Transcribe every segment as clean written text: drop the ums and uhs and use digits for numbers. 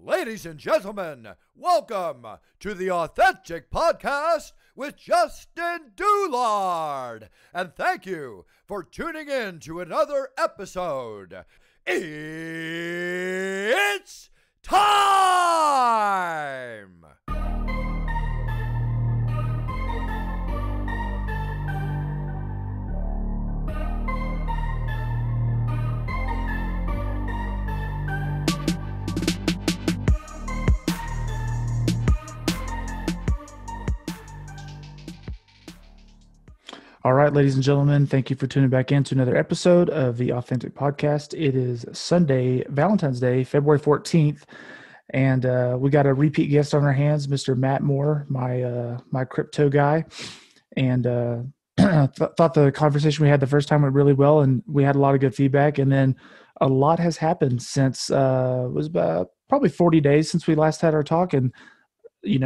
Ladies and gentlemen, welcome to the Authentic Podcast with Justin Doulard. And thank you for tuning in to another episode. It's time! All right, ladies and gentlemen, thank you for tuning back in to another episode of the Authentic Podcast. It is Sunday, Valentine's Day, February 14th, and we got a repeat guest on our hands, Mr. Matt Moore, my crypto guy, and thought the conversation we had the first time went really well, and we had a lot of good feedback, and then a lot has happened since it was about probably 40 days since we last had our talk, and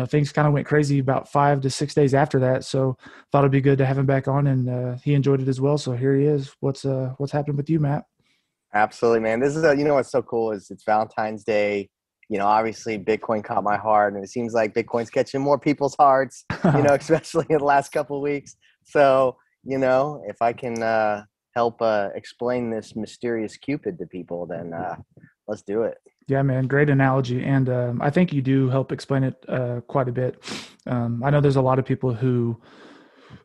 things kind of went crazy about 5 to 6 days after that. So thought it'd be good to have him back on, and he enjoyed it as well. So here he is. What's happened with you, Matt? Absolutely, man. This is what's so cool is it's Valentine's Day. Obviously Bitcoin caught my heart, and it seems like Bitcoin's catching more people's hearts, especially in the last couple of weeks. So, if I can help explain this mysterious Cupid to people, then let's do it. Yeah, man, great analogy. And I think you do help explain it quite a bit. I know there's a lot of people who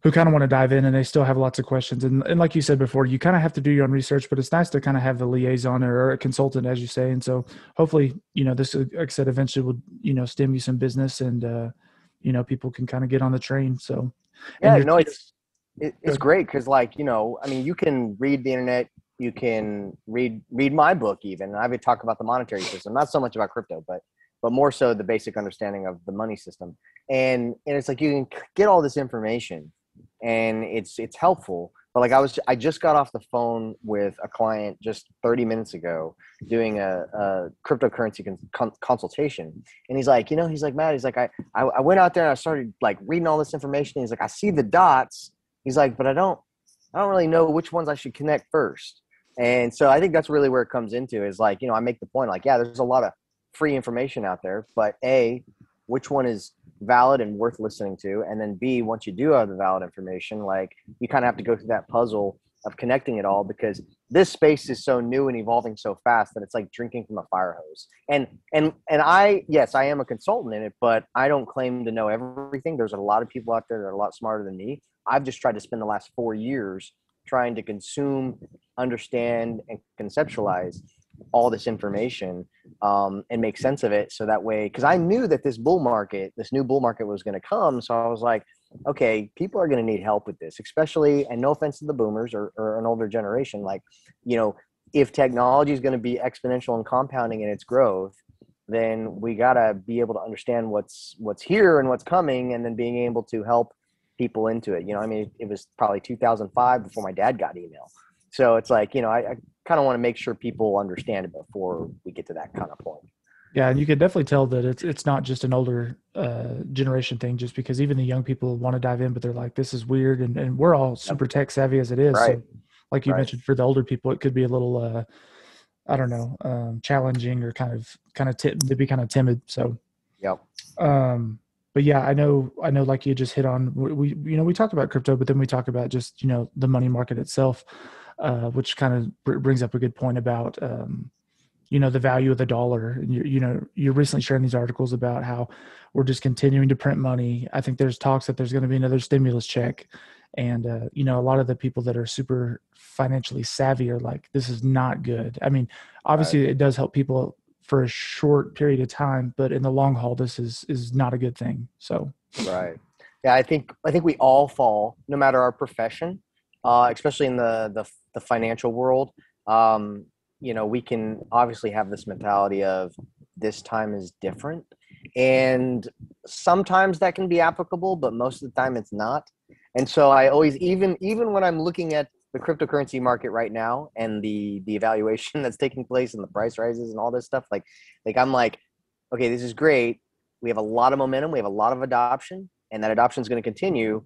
kind of want to dive in and they still have lots of questions. And like you said before, you kind of have to do your own research, but it's nice to kind of have a liaison or a consultant, as you say. And so hopefully, this, like I said, eventually will, stem you some business and, people can kind of get on the train. So, yeah, it's great because you can read the internet. You can read my book even. I would talk about the monetary system, not so much about crypto, but more so the basic understanding of the money system. And it's like you can get all this information and it's helpful. But I just got off the phone with a client just 30 minutes ago doing a cryptocurrency consultation. And he's like, Matt, he's like, I went out there and I started reading all this information. He's like, I see the dots. He's like, but I don't really know which ones I should connect first. And so I think that's really where it comes into is I make the point there's a lot of free information out there, but A, which one is valid and worth listening to? And then B, once you do have the valid information, you kind of have to go through that puzzle of connecting it all because this space is so new and evolving so fast that it's like drinking from a fire hose. And I am a consultant in it, but I don't claim to know everything. There's a lot of people out there that are a lot smarter than me. I've just tried to spend the last 4 years trying to consume, understand, and conceptualize all this information and make sense of it. So that way, because I knew that this new bull market was going to come. So I was like, okay, people are going to need help with this, especially, and no offense to the boomers or an older generation, if technology is going to be exponential and compounding in its growth, then we got to be able to understand what's here and what's coming, and then being able to help people into it. It was probably 2005 before my dad got email. So it's I kind of want to make sure people understand it before we get to that kind of point. Yeah. And you can definitely tell that it's not just an older generation thing, just because even the young people want to dive in, but they're like, this is weird. And we're all super tech savvy as it is. Right. So like you mentioned, for the older people, it could be a little, challenging or kind of to be kind of timid. So, yep. But yeah, I know, like you just hit on, we talk about crypto, but then we talk about just, the money market itself, which kind of brings up a good point about, the value of the dollar. And you're recently sharing these articles about how we're just continuing to print money. I think there's talks that there's going to be another stimulus check. And, a lot of the people that are super financially savvy are like, this is not good. I mean, obviously It does help people for a short period of time, but in the long haul, this is not a good thing. So, right. Yeah. I think we all fall, no matter our profession, especially in the financial world. We can obviously have this mentality of this time is different, and sometimes that can be applicable, but most of the time it's not. And so I always, even when I'm looking at the cryptocurrency market right now and the evaluation that's taking place and the price rises and all this stuff, I'm like, okay, this is great. We have a lot of momentum. We have a lot of adoption, and that adoption is going to continue.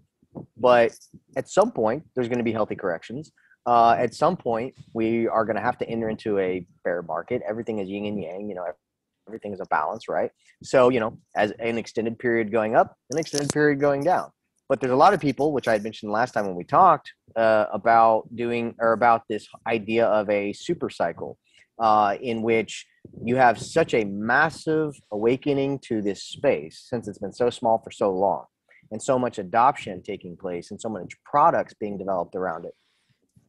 But at some point, there's going to be healthy corrections. At some point, we are going to have to enter into a bear market. Everything is yin and yang. everything is a balance, right? So, as an extended period going up, an extended period going down. But there's a lot of people, which I had mentioned last time when we talked about this idea of a super cycle, in which you have such a massive awakening to this space, since it's been so small for so long, and so much adoption taking place, and so much products being developed around it,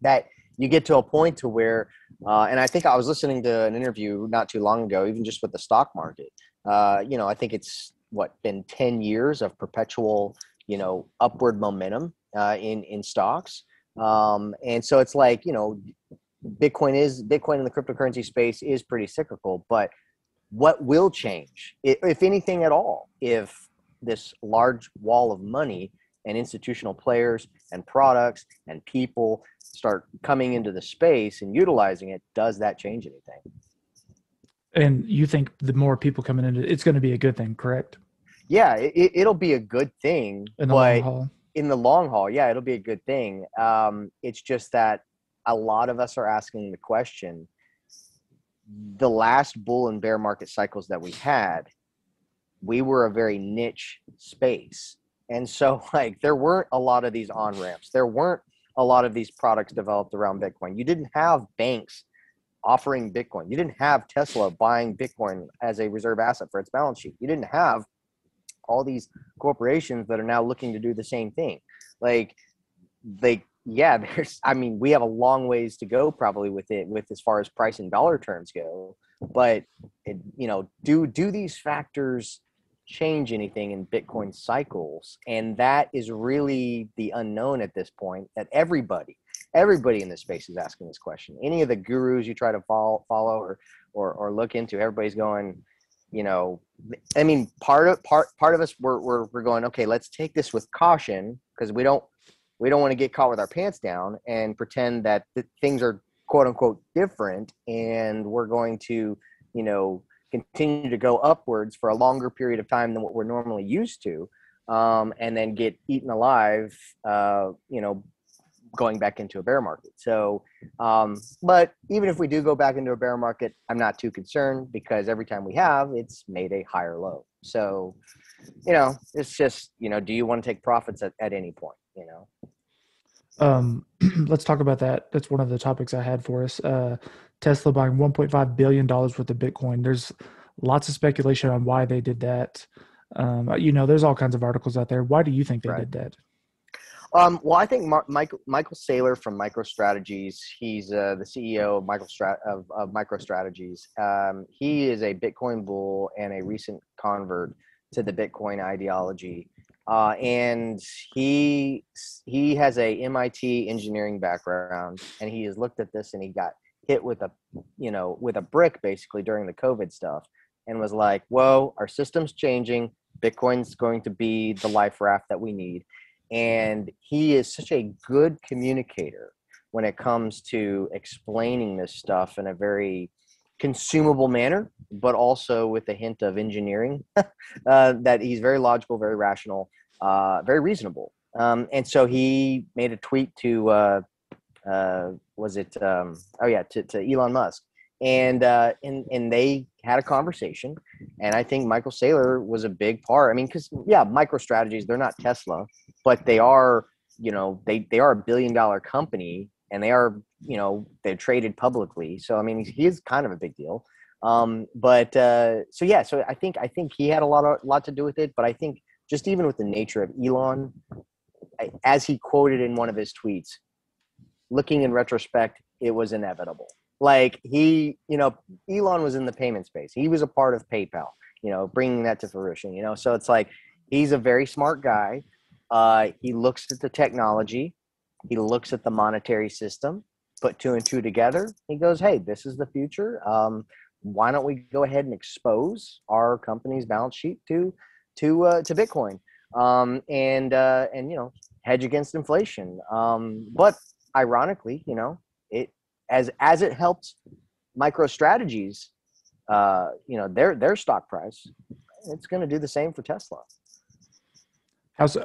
that you get to a point to where, and I think I was listening to an interview not too long ago, even just with the stock market. I think it's been 10 years of perpetual, upward momentum in stocks. And so it's like, Bitcoin in the cryptocurrency space is pretty cyclical, but what will change, if anything at all, if this large wall of money and institutional players and products and people start coming into the space and utilizing it, does that change anything? And you think the more people coming into it's going to be a good thing, correct? Yeah, it'll be a good thing in the long haul. In the long haul, yeah, it'll be a good thing. It's just that a lot of us are asking the question, the last bull and bear market cycles that we had, we were a very niche space. And so there weren't a lot of these on-ramps. There weren't a lot of these products developed around Bitcoin. You didn't have banks offering Bitcoin. You didn't have Tesla buying Bitcoin as a reserve asset for its balance sheet. You didn't have all these corporations that are now looking to do the same thing. We have a long ways to go probably with as far as price in dollar terms go, but do these factors change anything in Bitcoin cycles? And that is really the unknown at this point, that everybody in this space is asking this question. Any of the gurus you try to follow or look into, everybody's going, part of us, we're going, okay, let's take this with caution, because we don't want to get caught with our pants down and pretend that things are quote unquote different, and we're going to, continue to go upwards for a longer period of time than what we're normally used to, and then get eaten alive, going back into a bear market. So, but even if we do go back into a bear market, I'm not too concerned, because every time we have, it's made a higher low. So, it's just, do you want to take profits at any point, Let's talk about that. That's one of the topics I had for us. Tesla buying $1.5 billion worth of Bitcoin. There's lots of speculation on why they did that. There's all kinds of articles out there. Why do you think they did that? Well, I think Michael Saylor from MicroStrategies, he's the CEO of MicroStrategies. He is a Bitcoin bull and a recent convert to the Bitcoin ideology. And he has a MIT engineering background, and he has looked at this, and he got hit with a brick basically during the COVID stuff, and was like, whoa, our system's changing. Bitcoin's going to be the life raft that we need. And he is such a good communicator when it comes to explaining this stuff in a very consumable manner, but also with a hint of engineering, that he's very logical, very rational, very reasonable. And so he made a tweet to, to Elon Musk, and they had a conversation. And I think Michael Saylor was a big part. Because MicroStrategies, they're not Tesla, but they are, they are $1 billion company, and they are, they're traded publicly. So, he is kind of a big deal. So I think he had a lot to do with it. But I think just even with the nature of Elon, as he quoted in one of his tweets, looking in retrospect, it was inevitable. Elon was in the payment space. He was a part of PayPal, bringing that to fruition, so it's like, he's a very smart guy. He looks at the technology. He looks at the monetary system, put two and two together. He goes, hey, this is the future. Why don't we go ahead and expose our company's balance sheet to Bitcoin, and hedge against inflation. But ironically, as it helped MicroStrategies, their stock price, it's going to do the same for Tesla.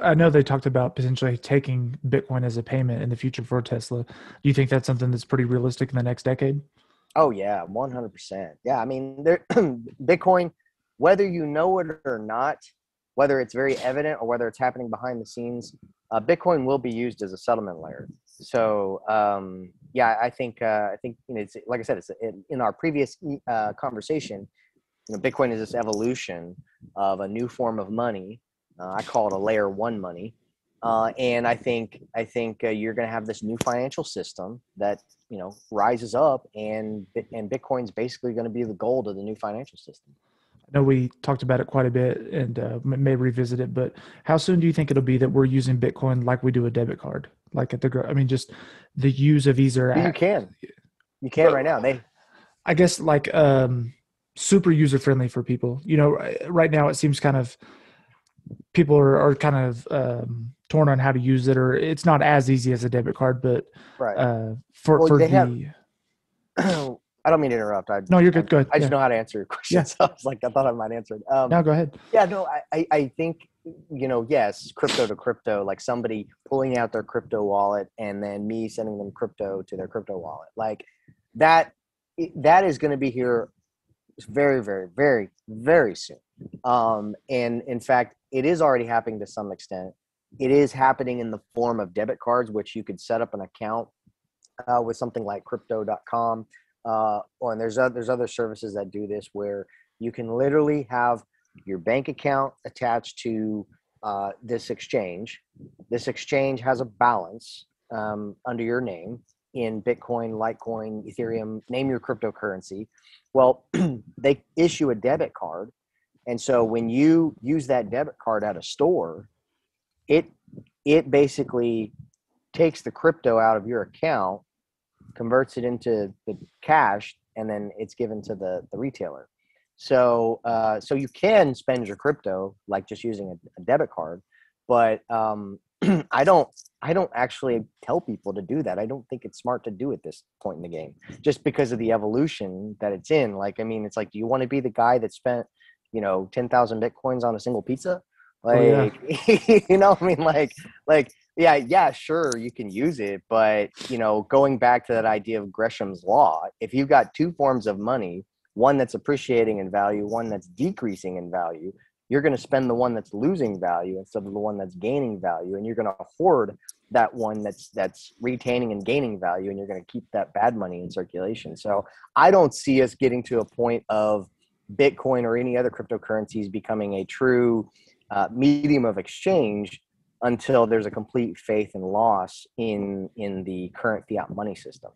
I know they talked about potentially taking Bitcoin as a payment in the future for Tesla. Do you think that's something that's pretty realistic in the next decade? Oh yeah, 100%. Yeah, I mean, there, Bitcoin, whether you know it or not, whether it's very evident or whether it's happening behind the scenes, Bitcoin will be used as a settlement layer. So yeah, I think it's like I said, in our previous conversation. Bitcoin is this evolution of a new form of money. I call it a layer one money, and I think you're going to have this new financial system that rises up, and Bitcoin's basically going to be the gold of the new financial system. I know we talked about it quite a bit and may revisit it, but how soon do you think it'll be that we're using Bitcoin like we do a debit card? Like I mean, just the use of either. But you can But right now. I guess like super user friendly for people. Right now it seems kind of people are kind of torn on how to use it, or it's not as easy as a debit card. But Right. for Well, for they have. the I don't mean to interrupt. no, you're good. Go ahead. I just Yeah, know how to answer your question. yeah. So I was like, I thought I might answer it. Now go ahead. Yeah, no, I think, yes, crypto to crypto, like somebody pulling out their crypto wallet and then me sending them crypto to their crypto wallet. Like that, that is going to be here very, very, very, very soon. And in fact, it is already happening to some extent. It is happening in the form of debit cards, which you could set up an account with something like crypto.com. And there's other services that do this where you can literally have your bank account attached to this exchange. This exchange has a balance under your name in Bitcoin, Litecoin, Ethereum, name your cryptocurrency. Well, they issue a debit card. And so when you use that debit card at a store, it basically takes the crypto out of your account, converts it into the cash, and then it's given to the retailer. So so you can spend your crypto like just using a debit card, but I don't actually tell people to do that. I don't think it's smart to do at this point in the game, just because of the evolution that it's in. Like, I mean, it's like, do you want to be the guy that spent 10,000 bitcoins on a single pizza? Oh yeah. Like, I mean, like yeah, sure, you can use it, but going back to that idea of Gresham's law, if you've got two forms of money, one that's appreciating in value, one that's decreasing in value, you're going to spend the one that's losing value instead of the one that's gaining value, and you're going to hoard that one that's retaining and gaining value, and you're going to keep that bad money in circulation. So I don't see us getting to a point of Bitcoin or any other cryptocurrencies becoming a true medium of exchange until there's a complete faith and loss in the current fiat money system.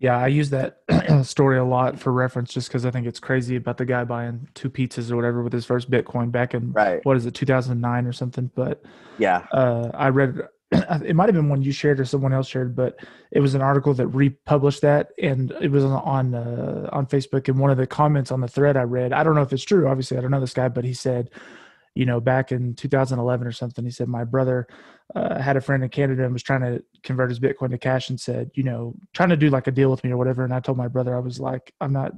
Yeah, I use that story a lot for reference just because I think it's crazy about the guy buying two pizzas or whatever with his first Bitcoin back in, Right. what is it, 2009 or something. But Yeah. I read, it might have been one you shared or someone else shared, but it was an article that republished that, and it was on Facebook. And one of the comments on the thread I read, I don't know if it's true, obviously I don't know this guy, but he said, back in 2011 or something, he said, my brother had a friend in Canada and was trying to convert his Bitcoin to cash and said, trying to do like a deal with me or whatever. And I told my brother, I was like, I'm not,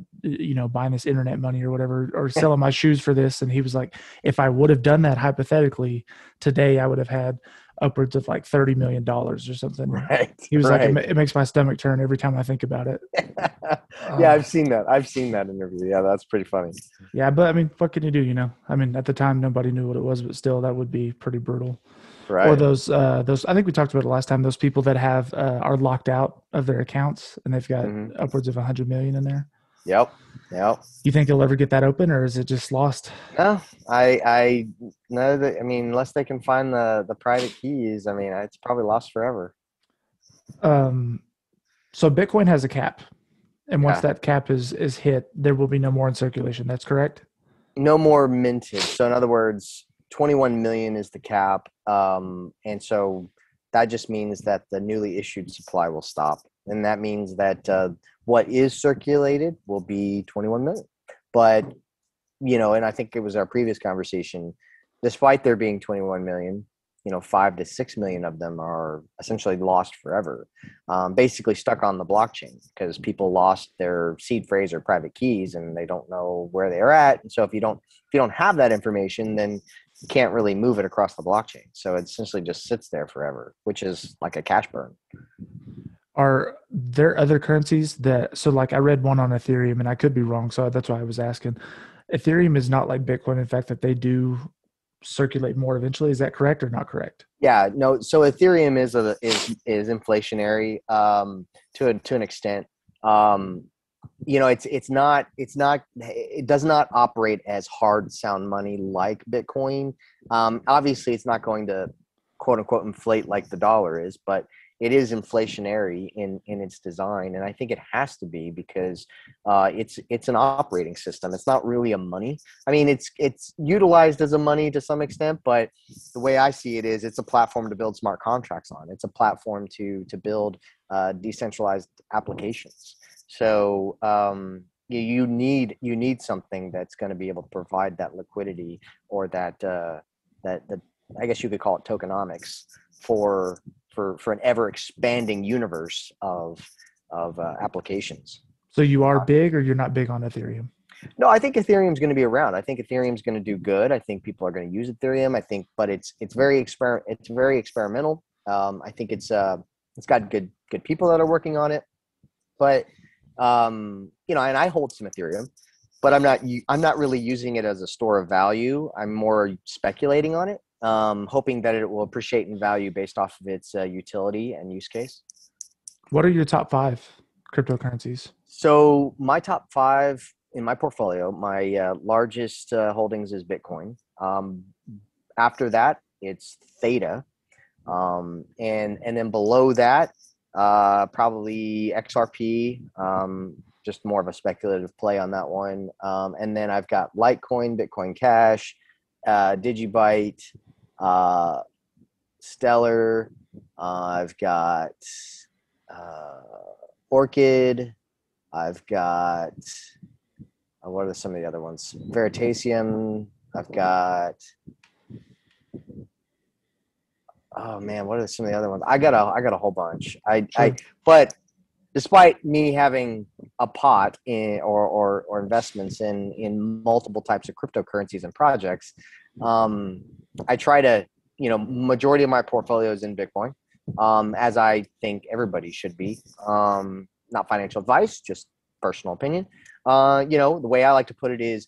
buying this internet money or whatever, or selling my shoes for this. And he was like, if I would have done that hypothetically today, I would have had upwards of like $30 million or something. Right. He was right. like, it makes my stomach turn every time I think about it. Yeah, I've seen that interview. Yeah, that's pretty funny. Yeah, but I mean, what can you do? I mean, at the time, nobody knew what it was, but still, that would be pretty brutal. Right. Or those, I think we talked about it last time. Those people that have are locked out of their accounts and they've got upwards of 100 million in there. Yep. You think they'll ever get that open, or is it just lost? No, I know that. I mean, unless they can find the private keys, I mean, it's probably lost forever. So Bitcoin has a cap. And once that cap is hit, there will be no more in circulation. That's correct? No more minted. So in other words, 21 million is the cap. And so that just means that the newly issued supply will stop. And that means that what is circulated will be 21 million. But, and I think it was our previous conversation, despite there being 21 million, 5 to 6 million of them are essentially lost forever, basically stuck on the blockchain because people lost their seed phrase or private keys and they don't know where they are at. And so if you don't have that information, then you can't really move it across the blockchain. So it essentially just sits there forever, which is like a cash burn. there other currencies that, so like I read one on Ethereum, and I could be wrong, so that's why I was asking. Ethereum is not like Bitcoin, in fact, that they do circulate more eventually. Is that correct or not correct? Yeah, no. So Ethereum is inflationary to an extent. Um, it does not operate as hard sound money like Bitcoin. Obviously, it's not going to quote unquote inflate like the dollar is, but it is inflationary in its design, and I think it has to be because it's an operating system. It's not really a money. I mean, it's utilized as a money to some extent, but the way I see it is, it's a platform to build smart contracts on. It's a platform to build decentralized applications. So you need something that's going to be able to provide that liquidity or that I guess you could call it tokenomics for an ever expanding universe of applications. So you are big, or you're not big on Ethereum? No, I think Ethereum's going to be around. I think Ethereum's going to do good. I think people are going to use Ethereum. I think, but it's very experimental. I think it's got good people that are working on it. But and I hold some Ethereum, but I'm not really using it as a store of value. I'm more speculating on it, hoping that it will appreciate in value based off of its utility and use case. What are your top 5 cryptocurrencies? So my top 5 in my portfolio, my largest holdings is Bitcoin. After that, it's Theta, and then below that, probably XRP. Just more of a speculative play on that one. And then I've got Litecoin, Bitcoin Cash, Digibyte, Stellar. I've got Orchid. I've got what are some of the other ones? Veritasium. I've got oh man, what are some of the other ones? I got a whole bunch. But despite me having a pot in or investments in multiple types of cryptocurrencies and projects, I try to, majority of my portfolio is in Bitcoin, as I think everybody should be. Not financial advice, just personal opinion. The way I like to put it is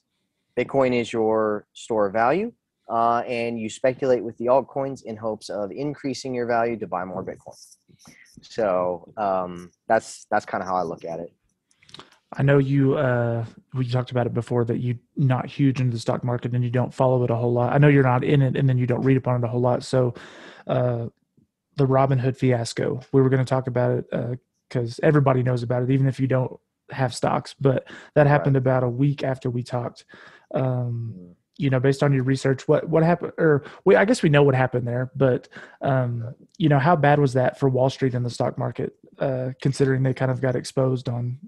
Bitcoin is your store of value, and you speculate with the altcoins in hopes of increasing your value to buy more Bitcoin. So that's kind of how I look at it. I know we talked about it before, that you're not huge into the stock market and you don't follow it a whole lot. I know you're not in it, and then you don't read upon it a whole lot. So the Robinhood fiasco, we were going to talk about it because everybody knows about it, even if you don't have stocks. But that happened about a week after we talked. Based on your research, what happened? Or I guess we know what happened there, but how bad was that for Wall Street and the stock market, considering they kind of got exposed on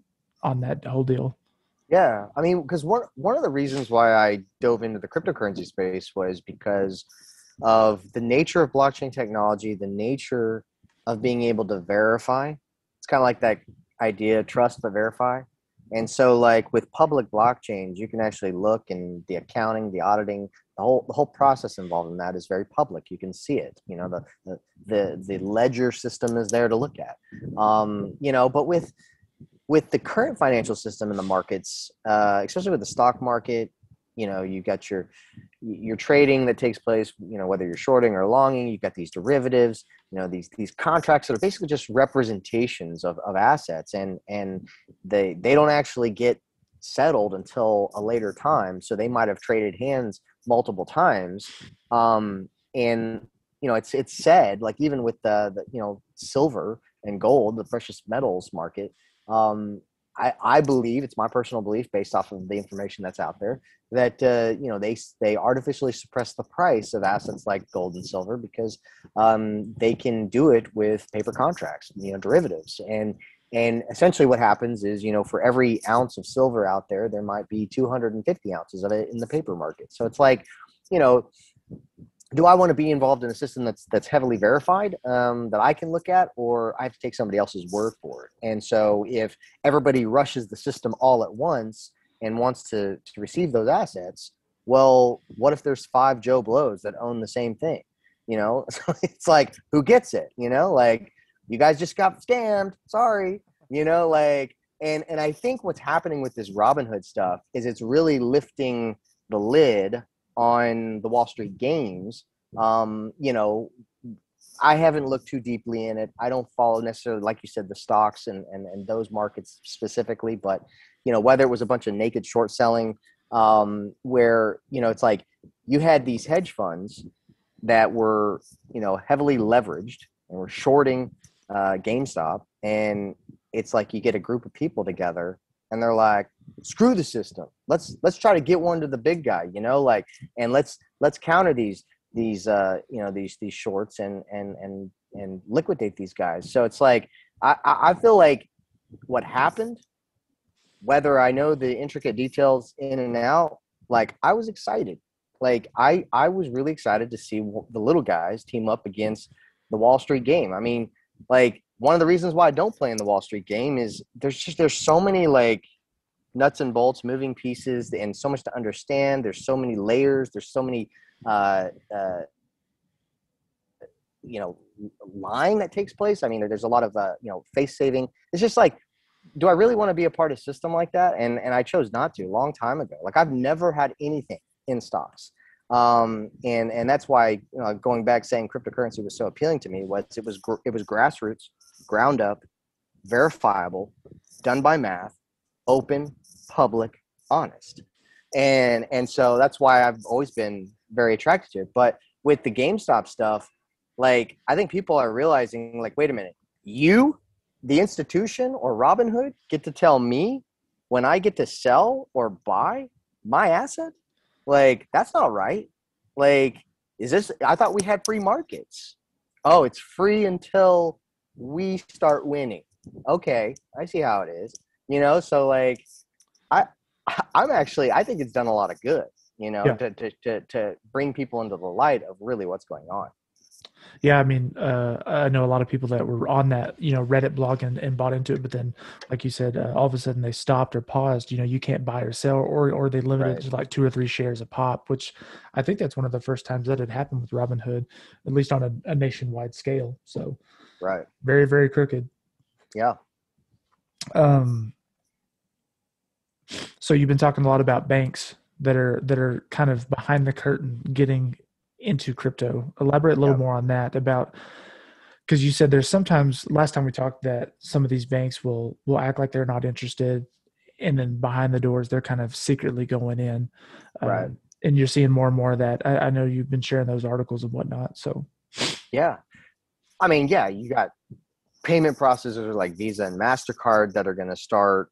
that whole deal? Yeah, I mean, because one of the reasons why I dove into the cryptocurrency space was because of the nature of blockchain technology, the nature of being able to verify. It's kind of like that idea, trust but verify. And so, like with public blockchains, you can actually look, and the accounting, the auditing, the whole process involved in that is very public. You can see it. The ledger system is there to look at. But with the current financial system in the markets, especially with the stock market, you've got your trading that takes place, whether you're shorting or longing. You've got these derivatives, these contracts that are basically just representations of assets, and they don't actually get settled until a later time. So they might have traded hands multiple times. It's said, like, even with the silver and gold, the precious metals market, I believe, it's my personal belief based off of the information that's out there, that they artificially suppress the price of assets like gold and silver because they can do it with paper contracts, derivatives, and essentially what happens is, for every ounce of silver out there, there might be 250 ounces of it in the paper market. So it's like, do I want to be involved in a system that's heavily verified, that I can look at, or I have to take somebody else's word for it? And so if everybody rushes the system all at once and wants to receive those assets, well, what if there's 5 Joe Blows that own the same thing? So it's like, who gets it? Like, you guys just got scammed. Sorry. like, and I think what's happening with this Robinhood stuff is it's really lifting the lid on the Wall Street games. I haven't looked too deeply in it. I don't follow necessarily, like you said, the stocks and those markets specifically, but whether it was a bunch of naked short selling, where it's like you had these hedge funds that were heavily leveraged and were shorting GameStop, and it's like you get a group of people together and they're like, screw the system. Let's try to get one to the big guy, and let's counter these shorts and liquidate these guys. So it's like I feel like what happened, whether I know the intricate details in and out, like I was excited. Like I was really excited to see the little guys team up against the Wall Street game. I mean, like one of the reasons why I don't play in the Wall Street game is there's so many like nuts and bolts, moving pieces, and so much to understand. There's so many layers. There's so many lying that takes place. I mean, there's a lot of face saving. It's just like, do I really want to be a part of a system like that? And I chose not to a long time ago. Like I've never had anything in stocks. And that's why, going back saying cryptocurrency was so appealing to me was it was grassroots, ground up, verifiable, done by math, open, public, honest. And so that's why I've always been very attracted to it. But with the GameStop stuff, like, I think people are realizing, like, wait a minute, you, the institution or Robinhood, get to tell me when I get to sell or buy my asset? Like, that's not right. Like, I thought we had free markets. Oh, it's free until we start winning. Okay, I see how it is. So like, I think it's done a lot of good, to bring people into the light of really what's going on. Yeah, I mean, I know a lot of people that were on that, Reddit blog and bought into it, but then, like you said, all of a sudden they stopped or paused. You can't buy or sell, or they limited to like 2 or 3 shares a pop, which I think that's one of the first times that had happened with Robinhood, at least on a nationwide scale. So, right, very, very crooked. Yeah. So you've been talking a lot about banks that are kind of behind the curtain getting into crypto. Elaborate a little more on that, about, because you said there's sometimes, last time we talked, that some of these banks will act like they're not interested, and then behind the doors they're kind of secretly going in, right? And you're seeing more and more of that. I know you've been sharing those articles and whatnot. So yeah, I mean, yeah, you got payment processors like Visa and MasterCard that are going to start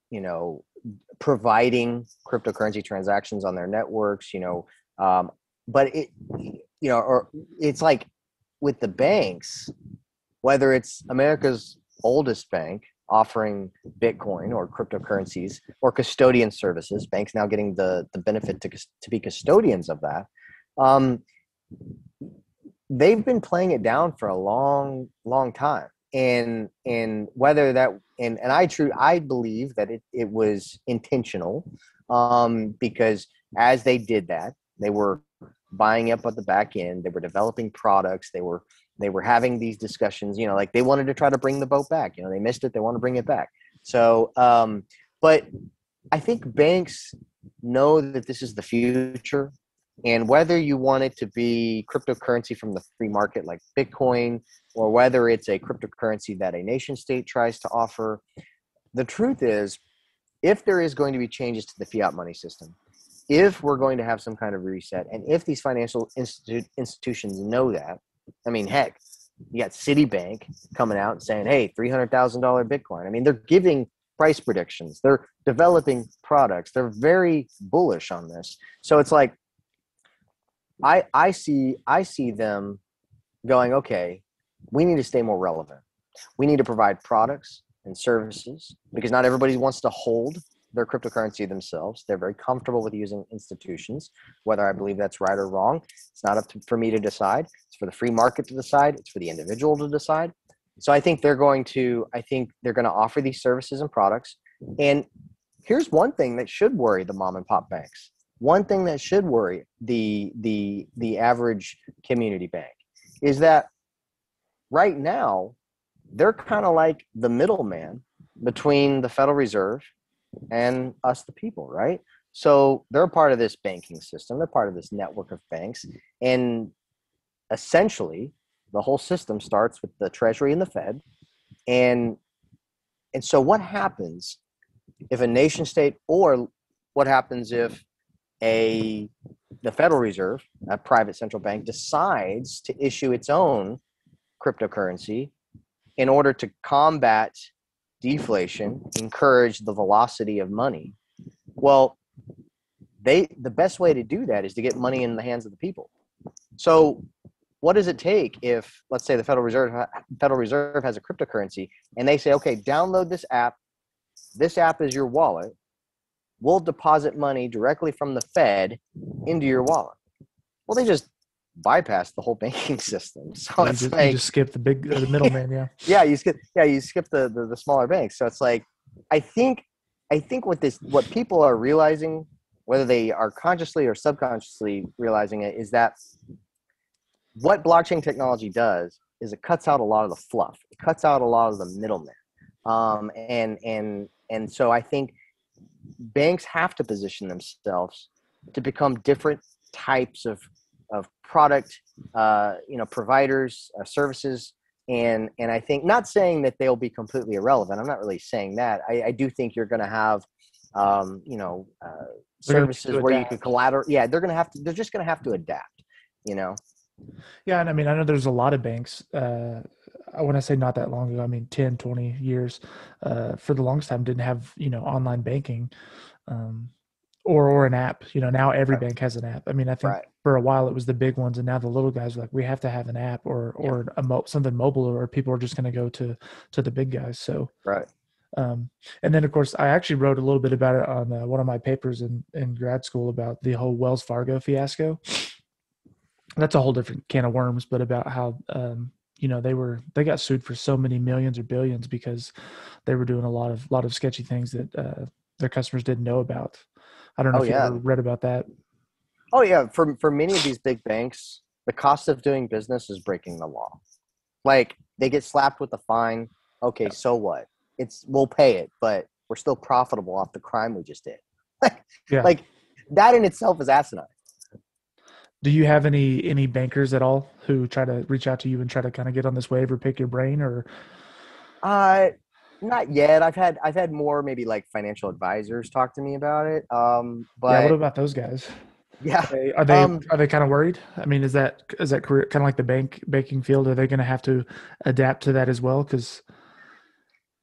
providing cryptocurrency transactions on their networks, but or it's like with the banks, whether it's America's oldest bank offering Bitcoin or cryptocurrencies or custodian services, banks now getting the benefit to be custodians of that. They've been playing it down for a long, long time. And whether that, and I believe that it was intentional, because as they did that, they were buying up at the back end, they were developing products, they were having these discussions, like they wanted to try to bring the boat back, they missed it, they want to bring it back. So, but I think banks know that this is the future. And whether you want it to be cryptocurrency from the free market like Bitcoin, or whether it's a cryptocurrency that a nation state tries to offer, the truth is, if there is going to be changes to the fiat money system, if we're going to have some kind of reset, and if these financial institutions know that, I mean, heck, you got Citibank coming out and saying, hey, $300,000 Bitcoin. I mean, they're giving price predictions. They're developing products. They're very bullish on this. So it's like, I see them going, okay, we need to stay more relevant. We need to provide products and services, because not everybody wants to hold their cryptocurrency themselves. They're very comfortable with using institutions. Whether I believe that's right or wrong, it's not for me to decide. It's for the free market to decide. It's for the individual to decide. So I think they're going to offer these services and products. And here's one thing that should worry the mom and pop banks. One thing that should worry the average community bank is that right now they're kind of like the middleman between the Federal Reserve and us, the people, right? So they're part of this banking system. They're part of this network of banks. And essentially, the whole system starts with the Treasury and the Fed. And so what happens if a nation state, or what happens if the Federal Reserve, a private central bank, decides to issue its own cryptocurrency in order to combat deflation, encourage the velocity of money? Well, the best way to do that is to get money in the hands of the people. So what does it take if, let's say, the Federal Reserve has a cryptocurrency and they say, okay, download this app. This app is your wallet. We'll deposit money directly from the Fed into your wallet. Well, they just bypass the whole banking system. So you just skip the middleman. Yeah. You skip the smaller banks. So it's like, I think what people are realizing, whether they are consciously or subconsciously realizing it, is that what blockchain technology does is it cuts out a lot of the fluff. It cuts out a lot of the middlemen. And so I think banks have to position themselves to become different types of product, providers, services. And I think, not saying that they'll be completely irrelevant. I'm not really saying that. I do think you're going to have, services where you can collateral. Yeah, they're just going to have to adapt, Yeah. And I mean, I know there's a lot of banks, I want to say not that long ago, I mean, 10, 20 years, for the longest time didn't have, online banking, or an app. Now every bank has an app. I mean, I think for a while it was the big ones, and now the little guys are like, we have to have an app or something mobile, or people are just going to go to the big guys. So, and then of course I actually wrote a little bit about it on one of my papers in grad school about the whole Wells Fargo fiasco. That's a whole different can of worms, but about how, they got sued for so many millions or billions because they were doing a lot of sketchy things that their customers didn't know about. I don't know if you ever read about that. Oh yeah. For many of these big banks, the cost of doing business is breaking the law. Like, they get slapped with a fine. Okay, so what? We'll pay it, but we're still profitable off the crime we just did. Like that in itself is asinine. Do you have any bankers at all who try to reach out to you and try to kind of get on this wave or pick your brain, or? Not yet. I've had more maybe like financial advisors talk to me about it. But what about those guys? Yeah. Are they kind of worried? I mean, is that career kind of like the banking field? Are they going to have to adapt to that as well? Because,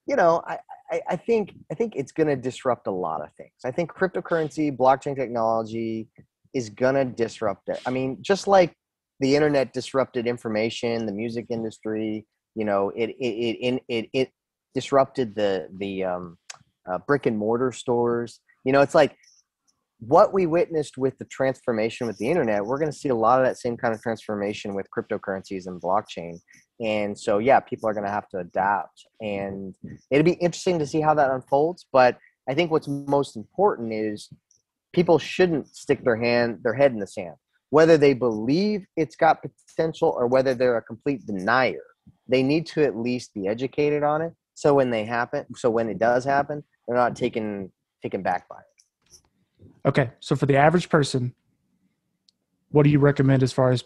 I think it's going to disrupt a lot of things. I think cryptocurrency, blockchain technology is going to disrupt it. I mean, just like the internet disrupted information, the music industry, it disrupted the brick and mortar stores. It's like what we witnessed with the transformation with the internet. We're going to see a lot of that same kind of transformation with cryptocurrencies and blockchain. And so, yeah, people are going to have to adapt, and it'll be interesting to see how that unfolds. But I think what's most important is people shouldn't stick their head in the sand, whether they believe it's got potential or whether they're a complete denier. They need to at least be educated on it. So when it does happen, they're not taken back by it. Okay. So for the average person, what do you recommend as far as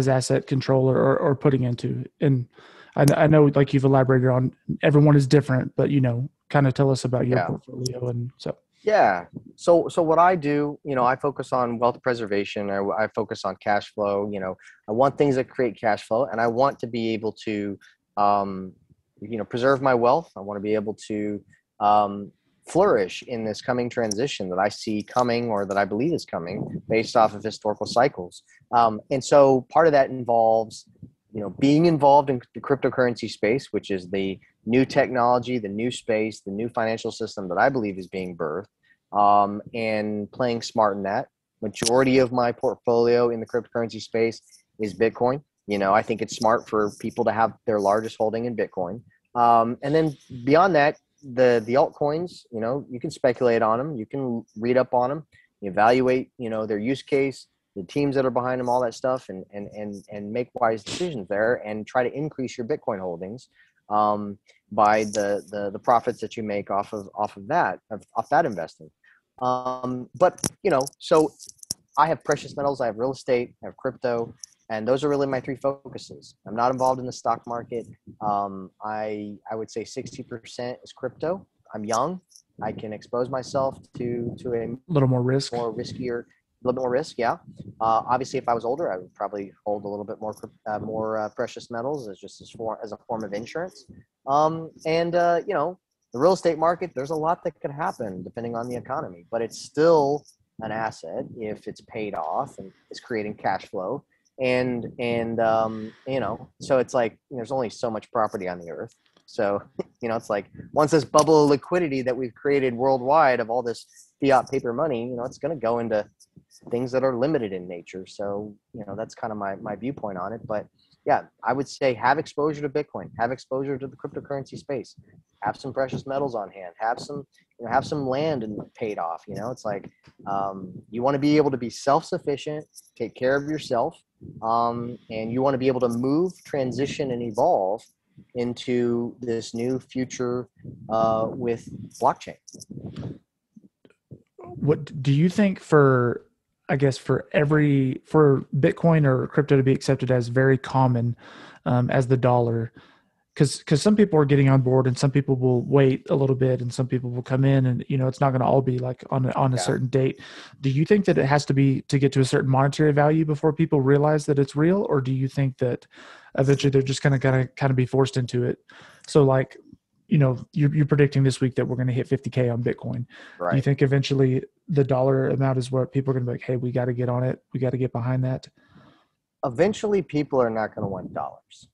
asset control or putting into? And I know, like you've elaborated on, everyone is different, but kind of tell us about your portfolio. And so. Yeah. So what I do, I focus on wealth preservation. I focus on cash flow. I want things that create cash flow, and I want to be able to, preserve my wealth. I want to be able to flourish in this coming transition that I see coming, or that I believe is coming, based off of historical cycles. And so part of that involves, being involved in the cryptocurrency space, which is the new technology, the new space, the new financial system that I believe is being birthed, and playing smart in that. Majority of my portfolio in the cryptocurrency space is Bitcoin. I think it's smart for people to have their largest holding in Bitcoin. And then beyond that, the altcoins, you can speculate on them, you can read up on them, evaluate, their use case, the teams that are behind them, all that stuff, and make wise decisions there, and try to increase your Bitcoin holdings. by the profits that you make off that investing. But so I have precious metals, I have real estate, I have crypto, and those are really my three focuses. I'm not involved in the stock market. I would say 60% is crypto. I'm young. I can expose myself to a little more risk, a little bit more risk. Yeah. Obviously, if I was older, I would probably hold a little bit more precious metals as a form of insurance. The real estate market, there's a lot that could happen depending on the economy, but it's still an asset if it's paid off and is creating cash flow. So it's like there's only so much property on the earth. So, it's like once this bubble of liquidity that we've created worldwide of all this fiat paper money, it's going to go into things that are limited in nature. So, that's kind of my viewpoint on it. But yeah, I would say have exposure to Bitcoin, have exposure to the cryptocurrency space, have some precious metals on hand, have some land and paid off. It's like you want to be able to be self-sufficient, take care of yourself, and you want to be able to move, transition, and evolve into this new future with blockchain. What do you think for Bitcoin or crypto to be accepted as very common as the dollar? Because some people are getting on board and some people will wait a little bit and some people will come in and, it's not going to all be like on a certain date. Do you think that it has to get to a certain monetary value before people realize that it's real? Or do you think that eventually they're just going to kind of be forced into it? So like, you're predicting this week that we're going to hit 50K on Bitcoin. Right. Do you think eventually the dollar amount is where people are going to be like, hey, we got to get on it. We got to get behind that. Eventually people are not going to want dollars.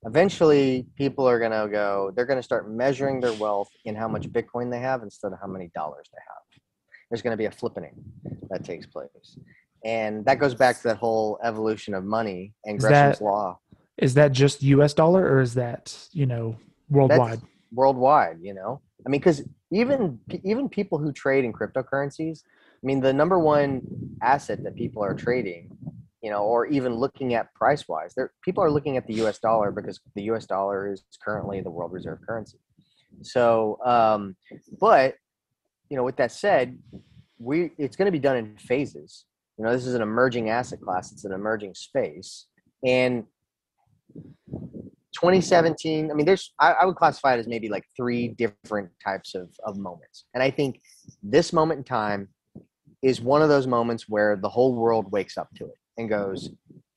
Eventually people are going to they're going to start measuring their wealth in how much Bitcoin they have instead of how many dollars they have. There's going to be a flipping that takes place. And that goes back to that whole evolution of money and Gresham's law. Is that just US dollar or is that, worldwide? That's worldwide, I mean, because even people who trade in cryptocurrencies, I mean, the number one asset that people are trading, or even looking at price wise, people are looking at the US dollar because the US dollar is currently the world reserve currency. So, but, with that said, it's going to be done in phases. This is an emerging asset class. It's an emerging space. And 2017, I mean, I would classify it as maybe like three different types of moments. And I think this moment in time is one of those moments where the whole world wakes up to it and goes,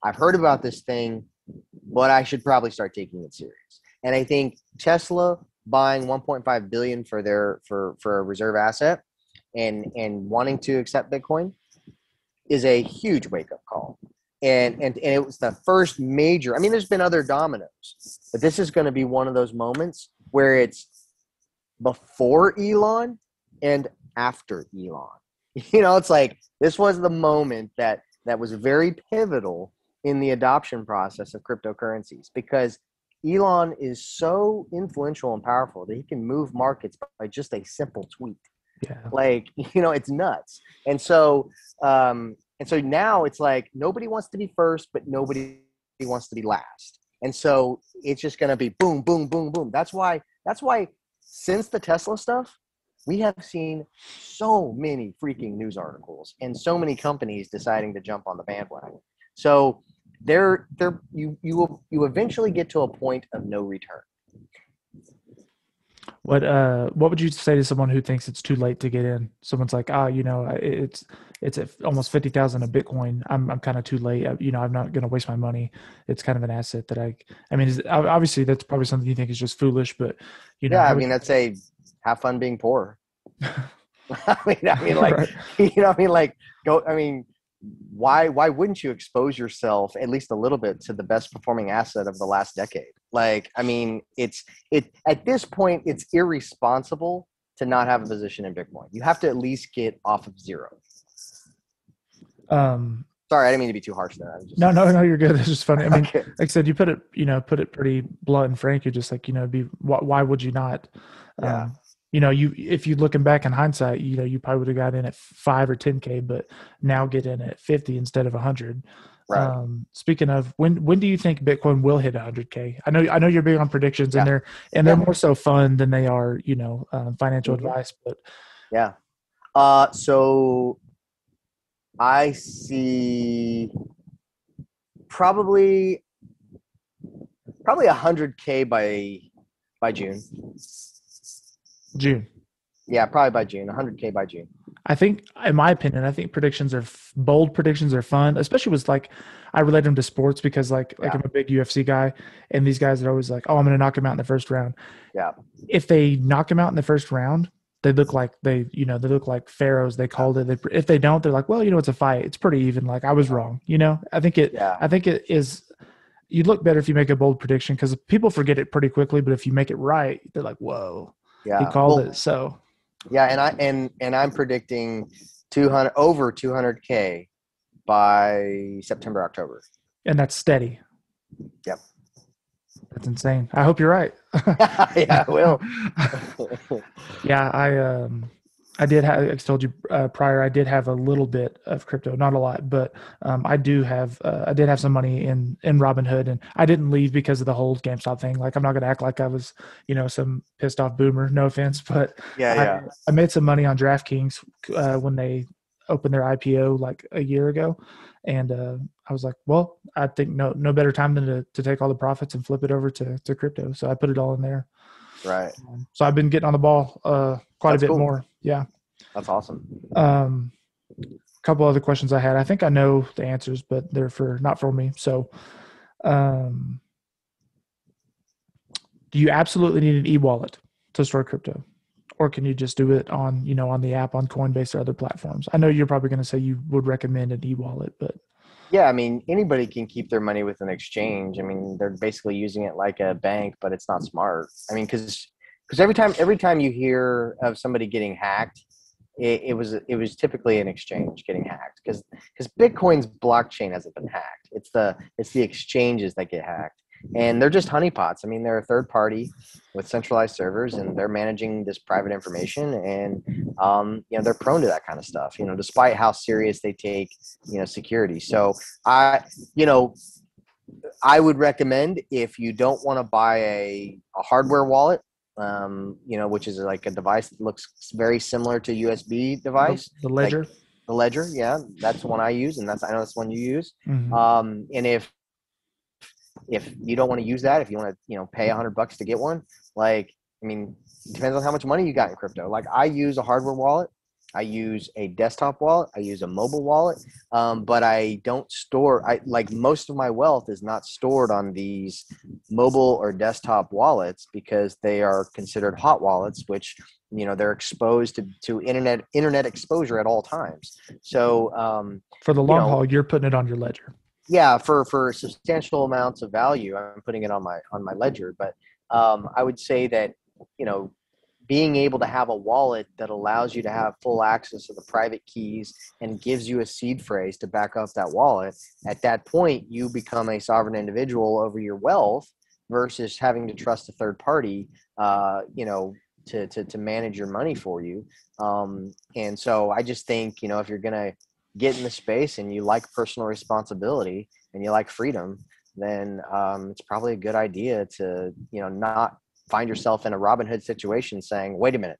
I've heard about this thing, but I should probably start taking it serious. And I think Tesla buying 1.5 billion for a reserve asset and wanting to accept Bitcoin is a huge wake-up call. And it was the first major, I mean, there's been other dominoes, but this is going to be one of those moments where it's before Elon and after Elon. It's like, this was the moment that was very pivotal in the adoption process of cryptocurrencies, because Elon is so influential and powerful that he can move markets by just a simple tweet. Yeah. Like, it's nuts. And so now it's like nobody wants to be first, but nobody wants to be last. And so it's just going to be boom, boom, boom, boom. That's why since the Tesla stuff, we have seen so many freaking news articles and so many companies deciding to jump on the bandwagon. So you eventually get to a point of no return. What would you say to someone who thinks it's too late to get in? Someone's like, it's at almost 50,000 a Bitcoin. I'm kind of too late. I'm not going to waste my money. It's kind of an asset that I mean, obviously that's probably something you think is just foolish, but that's have fun being poor. Why wouldn't you expose yourself at least a little bit to the best performing asset of the last decade? Like, I mean, at this point, it's irresponsible to not have a position in Bitcoin. You have to at least get off of zero. Sorry, I didn't mean to be too harsh there. No, you're good. It's just funny. I mean, okay. Like I said, you put it pretty blunt and frank. You're just like, why would you not? Yeah. if you looking back in hindsight, you probably would have got in at 5 or 10K, but now get in at 50 instead of 100. Right. Speaking of, when do you think Bitcoin will hit 100K? I know you're big on predictions, Yeah. and they're more so fun than they are, financial Mhm. advice. But Yeah. So I see probably 100K by June. June. Yeah, probably by June. 100K by June. I think, in my opinion, I think bold predictions are fun, especially with I relate them to sports because like Yeah. I'm a big UFC guy, and these guys are always like, oh, I'm going to knock him out in the first round. Yeah. If they knock him out in the first round, they look like they look like pharaohs. They called it. If they don't, they're like, well, it's a fight. It's pretty even. Like I was wrong. I think Yeah. it is. You look better if you make a bold prediction because people forget it pretty quickly. But if you make it right, they're like, whoa, Yeah. he called it. So yeah, and I'm predicting 200K by September, October. and that's steady. Yep. That's insane. I hope you're right. Yeah, I will. Yeah, I did have. I told you prior. I did have a little bit of crypto, not a lot, but I did have some money in Robinhood, and I didn't leave because of the whole GameStop thing. Like I'm not going to act like I was some pissed off boomer. No offense, but Yeah. I made some money on DraftKings when they opened their IPO like a year ago, and I was like, well, I think no better time than to take all the profits and flip it over to crypto. So I put it all in there. Right. So I've been getting on the ball quite That's a bit cool. more. Yeah. That's awesome. A couple other questions I had. I think I know the answers, but they're not for me. So, do you absolutely need an e-wallet to store crypto, or can you just do it on on the app on Coinbase or other platforms? I know you're probably going to say you would recommend an e-wallet, but Yeah, I mean, anybody can keep their money with an exchange. I mean, they're basically using it like a bank, but it's not smart. I mean, because every time you hear of somebody getting hacked, it was typically an exchange getting hacked because Bitcoin's blockchain hasn't been hacked. It's the exchanges that get hacked, and they're just honeypots. I mean, they're a third party with centralized servers, and they're managing this private information, and they're prone to that kind of stuff. Despite how serious they take security. So I would recommend if you don't want to buy a hardware wallet, which is like a device that looks very similar to USB device. the Ledger. Like the Ledger, yeah, that's the one I use, and I know that's the one you use. Mm-hmm. And if you don't want to use that, if you want to, pay $100 to get one, like, I mean, it depends on how much money you got in crypto. Like I use a hardware wallet. I use a desktop wallet. I use a mobile wallet, but I don't store. Most of my wealth is not stored on these mobile or desktop wallets because they are considered hot wallets, which they're exposed to internet exposure at all times. So for the long haul, you're putting it on your Ledger. Yeah, for substantial amounts of value, I'm putting it on my Ledger. But I would say that being able to have a wallet that allows you to have full access to the private keys and gives you a seed phrase to back up that wallet, at that point, you become a sovereign individual over your wealth versus having to trust a third party, to manage your money for you. And so I just think, if you're going to get in the space and you like personal responsibility and you like freedom, then it's probably a good idea to, not find yourself in a Robinhood situation saying, wait a minute,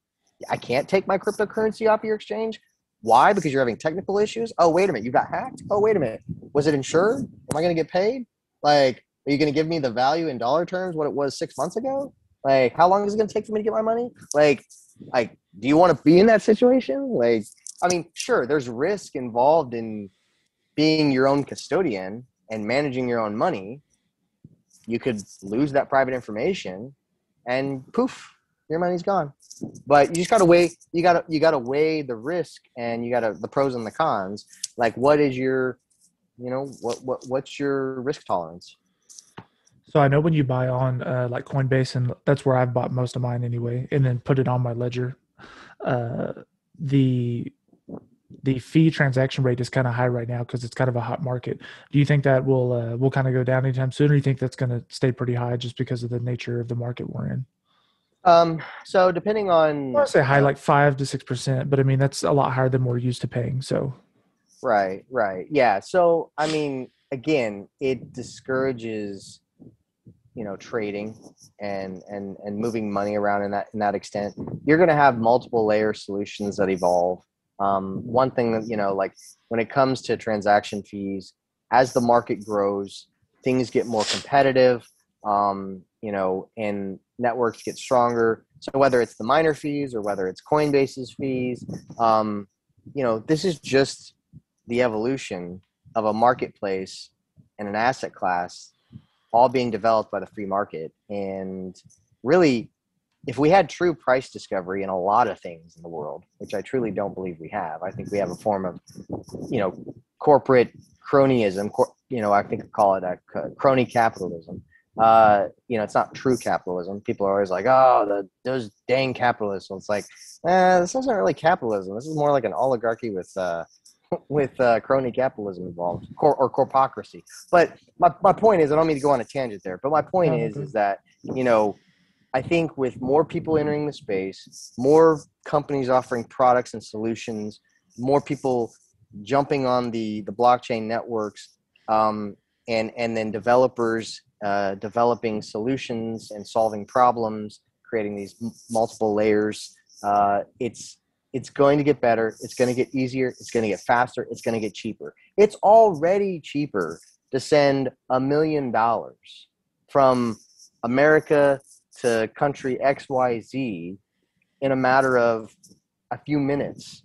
I can't take my cryptocurrency off your exchange. Why? Because you're having technical issues. Oh, wait a minute. You got hacked. Oh, wait a minute. Was it insured? Am I going to get paid? Like, are you going to give me the value in dollar terms, what it was 6 months ago? Like, how long is it going to take for me to get my money? Like, do you want to be in that situation? Like, I mean, sure, there's risk involved in being your own custodian and managing your own money. You could lose that private information and poof, your money's gone. But you just gotta weigh. You gotta weigh the risk and the pros and the cons. Like, what is your, what's your risk tolerance? So I know when you buy on like Coinbase, and that's where I've bought most of mine anyway, and then put it on my Ledger. The fee transaction rate is kind of high right now because it's kind of a hot market. Do you think that will kind of go down anytime soon, or do you think that's going to stay pretty high just because of the nature of the market we're in? So depending on, I want to say high, like 5 to 6%, but I mean that's a lot higher than we're used to paying. So right. Yeah. So I mean, again, it discourages, trading and moving money around in that extent. You're going to have multiple layer solutions that evolve. One thing that, like when it comes to transaction fees, as the market grows, things get more competitive, and networks get stronger. So whether it's the miner fees or whether it's Coinbase's fees, this is just the evolution of a marketplace and an asset class all being developed by the free market. And really, if we had true price discovery in a lot of things in the world, which I truly don't believe we have, I think we have a form of, corporate cronyism. I think I call it a crony capitalism. It's not true capitalism. People are always like, "Oh, those dang capitalists." So it's like, this isn't really capitalism. This is more like an oligarchy with crony capitalism involved, or corpocracy. But my point is, I don't mean to go on a tangent there, but my point is that, I think with more people entering the space, more companies offering products and solutions, more people jumping on the blockchain networks, and then developers developing solutions and solving problems, creating these multiple layers. It's going to get better. It's going to get easier. It's going to get faster. It's going to get cheaper. It's already cheaper to send $1 million from America to country XYZ in a matter of a few minutes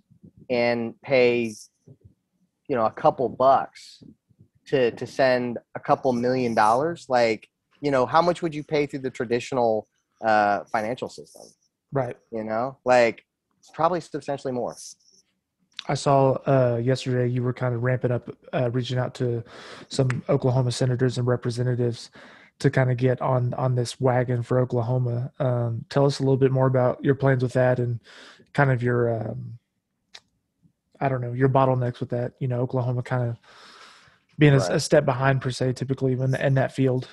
and pay, a couple bucks to send a couple $1 million. Like, how much would you pay through the traditional financial system? right. Like, it's probably substantially more. I saw yesterday you were kind of ramping up, reaching out to some Oklahoma senators and representatives to kind of get on this wagon for Oklahoma. Tell us a little bit more about your plans with that and kind of your, I don't know, your bottlenecks with that. Oklahoma kind of being a step behind per se, typically in that field.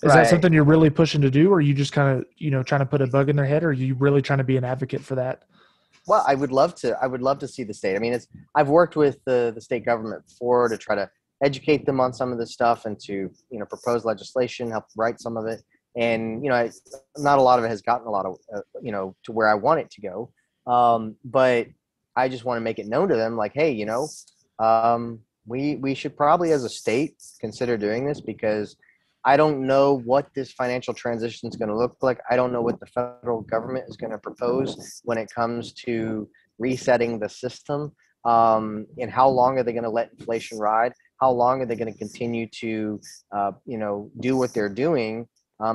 Is that something you're really pushing to do, or are you just kind of, trying to put a bug in their head, or are you really trying to be an advocate for that? Well, I would love to see the state. I mean, I've worked with the state government before to try to educate them on some of this stuff and to, propose legislation, help write some of it. And, not a lot of it has gotten a lot of, to where I want it to go. But I just want to make it known to them, like, hey, we should probably as a state consider doing this, because I don't know what this financial transition is going to look like. I don't know what the federal government is going to propose when it comes to resetting the system. And how long are they going to let inflation ride? How long are they going to continue to, do what they're doing?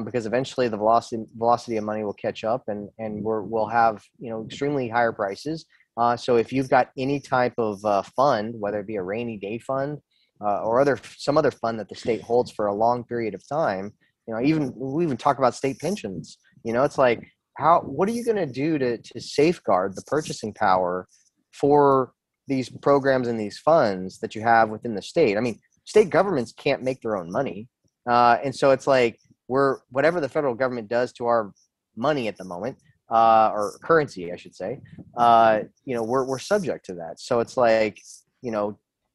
Because eventually the velocity of money will catch up, and we'll have, extremely higher prices. So if you've got any type of fund, whether it be a rainy day fund, or some other fund that the state holds for a long period of time, we even talk about state pensions. It's like, what are you going to do to safeguard the purchasing power for these programs and these funds that you have within the state? I mean, state governments can't make their own money, and so it's like whatever the federal government does to our money at the moment, or currency, I should say, we're subject to that. So it's like,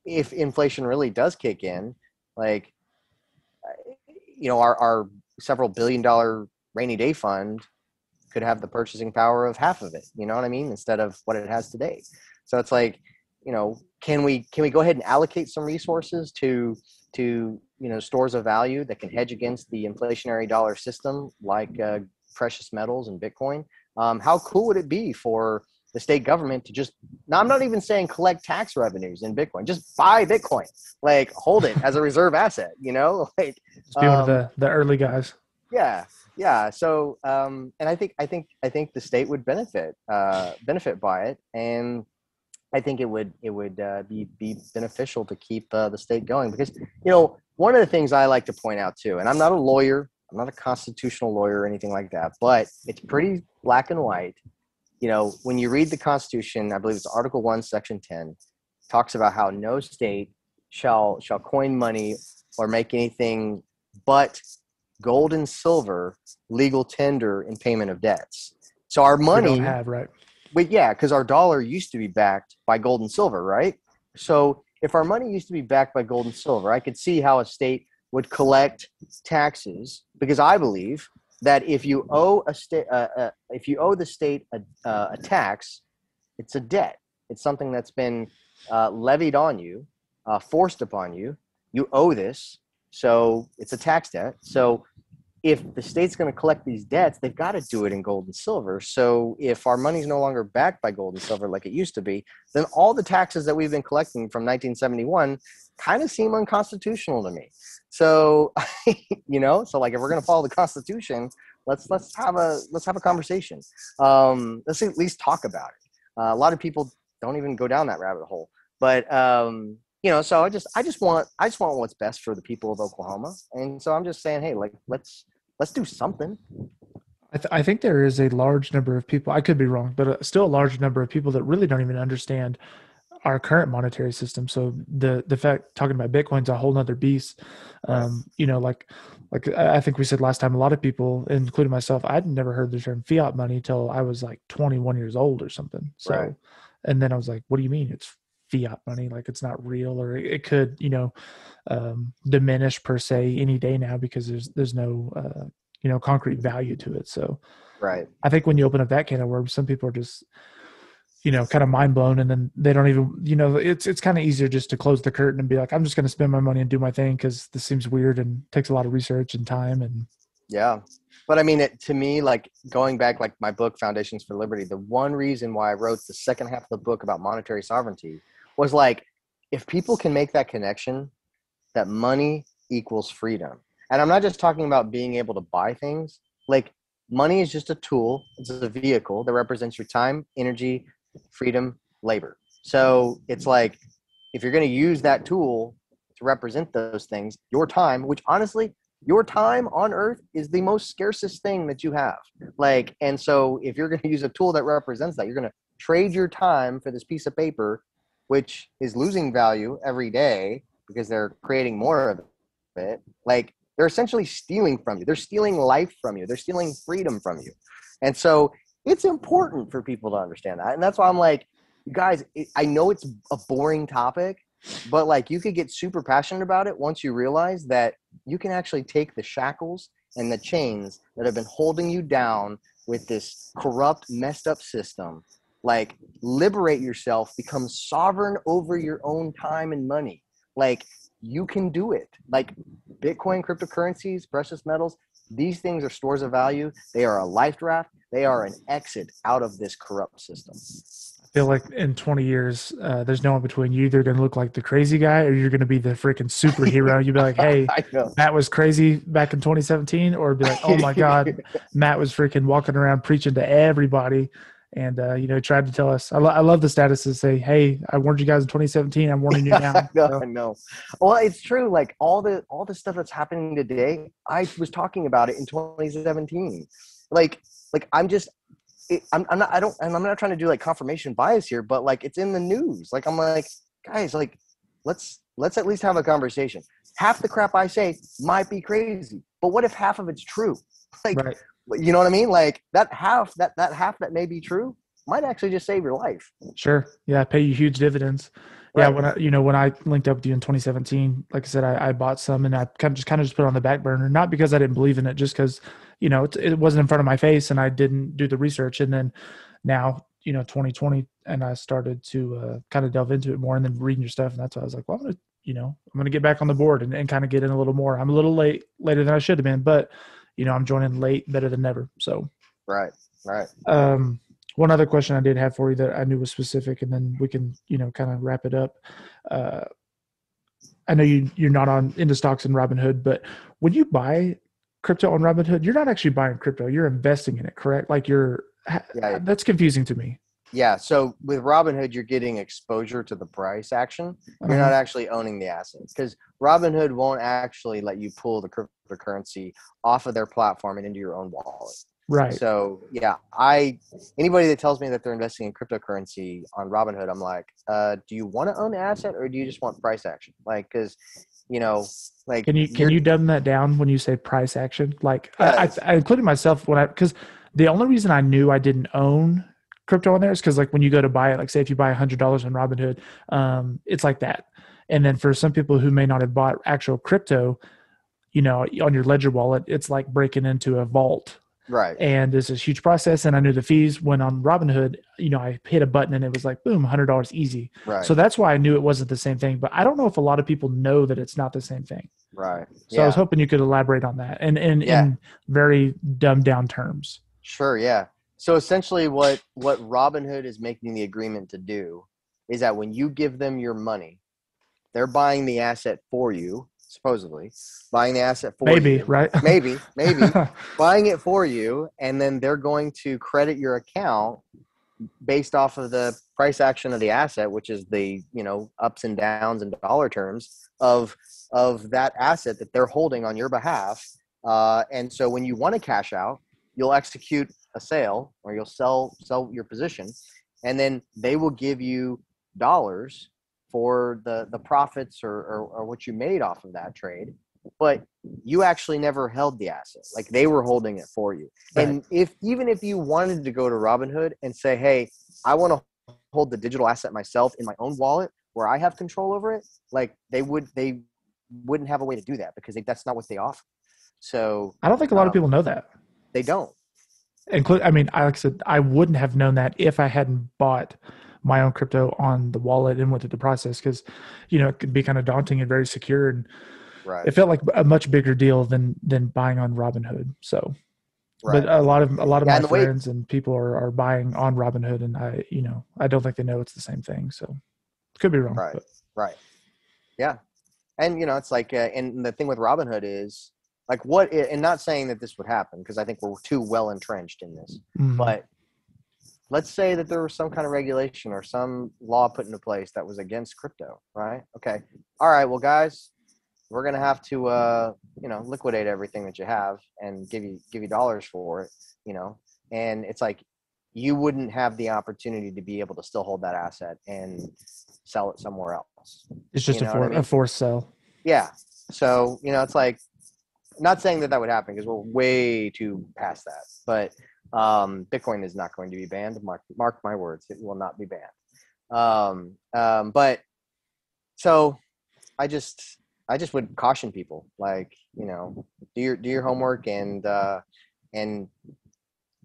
if inflation really does kick in, like, our several $billion rainy day fund could have the purchasing power of half of it, you know what I mean? Instead of what it has today. So it's like, can we go ahead and allocate some resources to stores of value that can hedge against the inflationary dollar system, like precious metals and Bitcoin? How cool would it be for the state government to just, now I'm not even saying collect tax revenues in Bitcoin, just buy Bitcoin, like hold it as a reserve asset, like Just be one of the early guys. Yeah. So, and I think the state would benefit by it. And I think it would be beneficial to keep the state going, because, one of the things I like to point out too, and I'm not a lawyer, I'm not a constitutional lawyer or anything like that, but it's pretty black and white. When you read the Constitution, I believe it's Article 1, Section 10, talks about how no state shall coin money or make anything but gold and silver legal tender in payment of debts. So our We money, don't have, right? but yeah, because our dollar used to be backed by gold and silver, right? So if our money used to be backed by gold and silver, I could see how a state would collect taxes, because I believe that if you owe a state, if you owe the state a tax, it's a debt. It's something that's been levied on you, forced upon you. You owe this, so it's a tax debt. So if the state's going to collect these debts, they've got to do it in gold and silver. So if our money's no longer backed by gold and silver like it used to be, then all the taxes that we've been collecting from 1971 kind of seem unconstitutional to me. So, so like if we're going to follow the Constitution, let's have a conversation. Let's at least talk about it. A lot of people don't even go down that rabbit hole, but so I just want what's best for the people of Oklahoma, and so I'm just saying, hey, like let's do something. I think there is a large number of people, I could be wrong, but still a large number of people that really don't even understand our current monetary system. So the fact, talking about Bitcoin's a whole nother beast. Right. Like I think we said last time, a lot of people, including myself, I'd never heard the term fiat money till I was like 21 years old or something. So, right. And then I was like, what do you mean it's fiat money? Like it's not real, or it could, diminish per se any day now because there's no, concrete value to it. So right. I think when you open up that can of worms, some people are just, kind of mind blown, and then they don't even, it's kind of easier just to close the curtain and be like, I'm just going to spend my money and do my thing because this seems weird and takes a lot of research and time. And yeah, but I mean, to me, like going back, like my book, Foundations for Liberty, the one reason why I wrote the second half of the book about monetary sovereignty was like, if people can make that connection, that money equals freedom. And I'm not just talking about being able to buy things. Like money is just a tool. It's a vehicle that represents your time, energy, freedom, labor. So it's like, if you're going to use that tool to represent those things, your time, which honestly, your time on earth is the most scarcest thing that you have. Like, and so if you're going to use a tool that represents that, you're going to trade your time for this piece of paper, which is losing value every day because they're creating more of it. Like, they're essentially stealing from you. They're stealing life from you. They're stealing freedom from you. And so it's important for people to understand that. And that's why I'm like, you guys, I know it's a boring topic, but like you could get super passionate about it once you realize that you can actually take the shackles and the chains that have been holding you down with this corrupt, messed up system, like liberate yourself, become sovereign over your own time and money. Like you can do it. Like Bitcoin, cryptocurrencies, precious metals, these things are stores of value. They are a life draft. They are an exit out of this corrupt system. I feel like in 20 years, there's no one between. You either going to look like the crazy guy or you're going to be the freaking superhero. You'd be like, hey, Matt was crazy back in 2017, or be like, oh my God, Matt was freaking walking around preaching to everybody. And, tried to tell us, I love the status to say, hey, I warned you guys in 2017. I'm warning you now. I know. Well, it's true. Like all the stuff that's happening today, I was talking about it in 2017. Like I'm not trying to do like confirmation bias here, but like it's in the news. Like I'm like, guys, like let's at least have a conversation. Half the crap I say might be crazy, but what if half of it's true? Like, right. You know what I mean? Like that half that may be true might actually just save your life. Sure. Yeah. Pay you huge dividends. Right. Yeah. When I linked up with you in 2017, like I said, I bought some and I kind of just put it on the back burner, not because I didn't believe in it, just because, it wasn't in front of my face and I didn't do the research. And then now, 2020, and I started to kind of delve into it more and then reading your stuff. And that's why I was like, well, I'm going to get back on the board and kind of get in a little more. I'm a little later than I should have been, but I'm joining late, better than never. So, right. One other question I did have for you that I knew was specific, and then we can, kind of wrap it up. I know you're not into stocks in Robinhood, but when you buy crypto on Robinhood, you're not actually buying crypto; you're investing in it, correct? Like that's confusing to me. Yeah. So with Robinhood, you're getting exposure to the price action. You're not actually owning the assets, because Robinhood won't actually let you pull the cryptocurrency off of their platform and into your own wallet. Right. So yeah, anybody that tells me that they're investing in cryptocurrency on Robinhood, I'm like, do you want to own the asset or do you just want price action? Like, because like Can you dumb that down when you say price action? Like yes. I included myself because the only reason I knew I didn't own crypto on there is because like when you go to buy it, like say if you buy $100 on Robinhood, it's like that. And then for some people who may not have bought actual crypto, on your Ledger wallet, it's like breaking into a vault. Right. And it's a huge process. And I knew the fees when on Robinhood, I hit a button and it was like, boom, $100 easy. Right. So that's why I knew it wasn't the same thing. But I don't know if a lot of people know that it's not the same thing. Right. So I was hoping you could elaborate on that and in very dumbed down terms. Sure. Yeah. So essentially what Robinhood is making the agreement to do is that when you give them your money, they're buying the asset for you, supposedly buying the asset for you. Right? Maybe buying it for you. And then they're going to credit your account based off of the price action of the asset, which is the, ups and downs in dollar terms of that asset that they're holding on your behalf. And so when you want to cash out, you'll execute a sale or you'll sell your position, and then they will give you dollars for the profits or what you made off of that trade, but you actually never held the asset. Like they were holding it for you. Right. And even if you wanted to go to Robinhood and say, hey, I want to hold the digital asset myself in my own wallet where I have control over it, like they wouldn't have a way to do that because that's not what they offer. So I don't think a lot of people know that. They don't. Like I said, I wouldn't have known that if I hadn't bought my own crypto on the wallet and went through the process because, it could be kind of daunting and very secure. And right. It felt like a much bigger deal than buying on Robinhood. So, right. But a lot of my friends and people are buying on Robinhood, and I don't think they know it's the same thing. So could be wrong. Right. But. Right. Yeah. And, it's like, and the thing with Robinhood is like and not saying that this would happen because I think we're too well entrenched in this, but let's say that there was some kind of regulation or some law put into place that was against crypto, right? Okay. All right. Well, guys, we're going to have to, liquidate everything that you have and give you dollars for it, and it's like, you wouldn't have the opportunity to be able to still hold that asset and sell it somewhere else. It's just a forced sell. Yeah. So, it's like, not saying that would happen because we're way too past that, but Bitcoin is not going to be banned. Mark my words, it will not be banned. But so I just would caution people, like, do your homework, and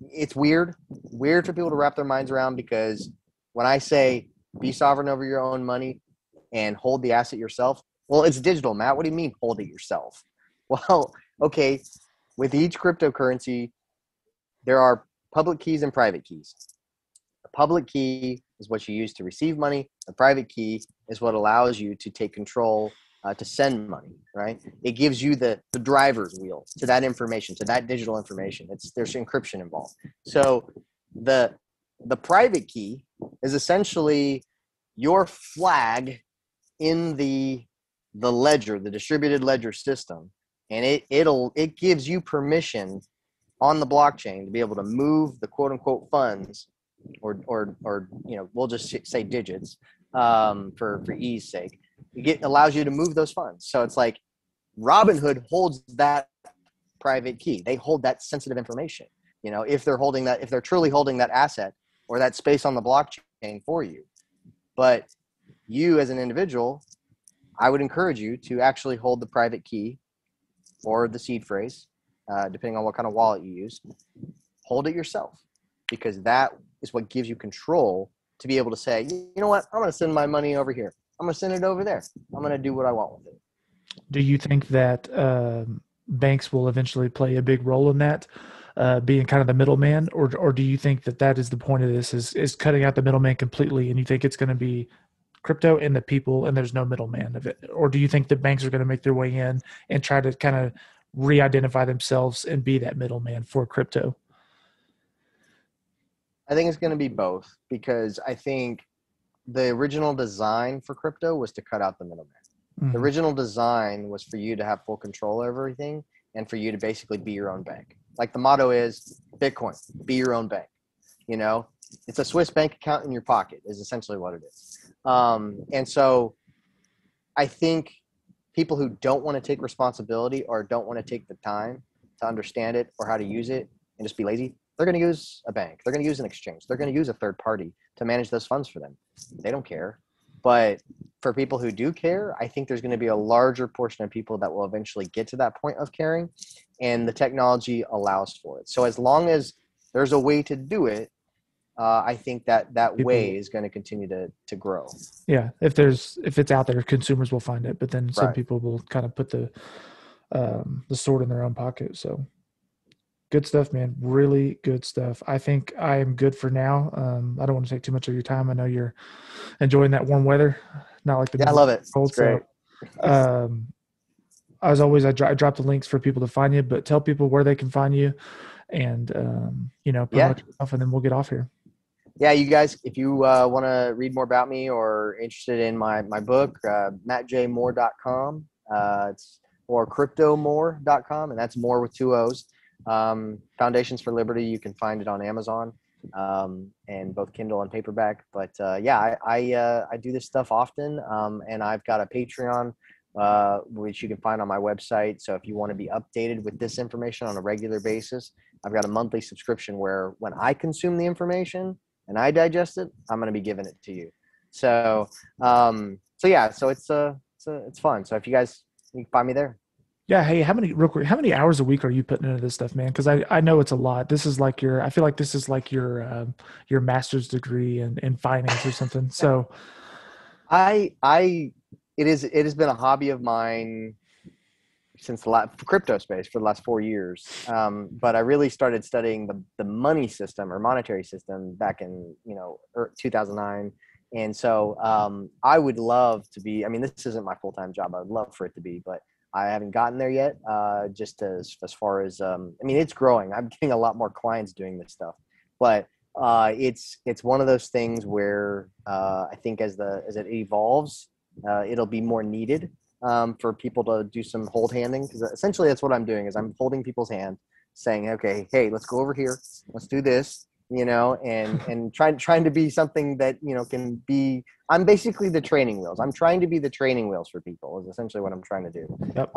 it's weird for people to wrap their minds around, because when I say be sovereign over your own money and hold the asset yourself, well, it's digital, Matt. What do you mean hold it yourself? Well, okay, with each cryptocurrency, there are public keys and private keys. The public key is what you use to receive money. The private key is what allows you to take control to send money, right? It gives you the driver's wheel to that information, to that digital information. There's encryption involved. So the private key is essentially your flag in the ledger, the distributed ledger system. And it gives you permission on the blockchain to be able to move the quote unquote funds, or we'll just say digits for ease sake. It allows you to move those funds. So it's like Robinhood holds that private key. They hold that sensitive information. If they're truly holding that asset or that space on the blockchain for you. But you as an individual, I would encourage you to actually hold the private key or the seed phrase, depending on what kind of wallet you use. Hold it yourself, because that is what gives you control to be able to say, you know what, I'm going to send my money over here. I'm going to send it over there. I'm going to do what I want with it. Do you think that banks will eventually play a big role in that, being kind of the middleman, or do you think that is the point of this, is cutting out the middleman completely, and you think it's going to be crypto and the people and there's no middleman of it? Or do you think that banks are going to make their way in and try to kind of re-identify themselves and be that middleman for crypto? I think it's going to be both, because I think the original design for crypto was to cut out the middleman. Mm-hmm. The original design was for you to have full control over everything and for you to basically be your own bank. Like the motto is Bitcoin, be your own bank. It's a Swiss bank account in your pocket is essentially what it is. And so I think people who don't want to take responsibility or don't want to take the time to understand it or how to use it and just be lazy, they're going to use a bank. They're going to use an exchange. They're going to use a third party to manage those funds for them. They don't care. But for people who do care, I think there's going to be a larger portion of people that will eventually get to that point of caring, and the technology allows for it. So as long as there's a way to do it, I think that way is going to continue to grow. Yeah, if it's out there, consumers will find it, but then some Right. people will kind of put the sword in their own pocket. So good stuff, man. Really good stuff. I think I am good for now. I don't want to take too much of your time. I know you're enjoying that warm weather, not like the Yeah, I love it. cold. It's great. So, as always, I drop the links for people to find you, but tell people where they can find you, and promote yourself, and then we'll get off here. Yeah, you guys, if you want to read more about me or interested in my book, mattjmoore.com, or cryptomore.com, and that's more with 2 O's. Foundations for Liberty, you can find it on Amazon, and both Kindle and paperback. But I do this stuff often, and I've got a Patreon, which you can find on my website. So if you want to be updated with this information on a regular basis, I've got a monthly subscription where when I consume the information and I digest it, I'm going to be giving it to you. So it's fun. So if you can find me there. Yeah. Hey, how many hours a week are you putting into this stuff, man? Cause I know it's a lot. This is like I feel like this is like your master's degree in finance or something. So it has been a hobby of mine since the crypto space for the last 4 years. But I really started studying the money system or monetary system back in 2009. And so I would love to be. I mean, this isn't my full-time job. I would love for it to be, but I haven't gotten there yet. Just as far as it's growing. I'm getting a lot more clients doing this stuff, but it's one of those things where I think as it evolves, it'll be more needed. For people to do some hold handing, because essentially that's what I'm doing is I'm holding people's hand saying, okay, hey, let's go over here. Let's do this, and trying to be something that, can be, I'm basically the training wheels. I'm trying to be the training wheels for people is essentially what I'm trying to do. Yep.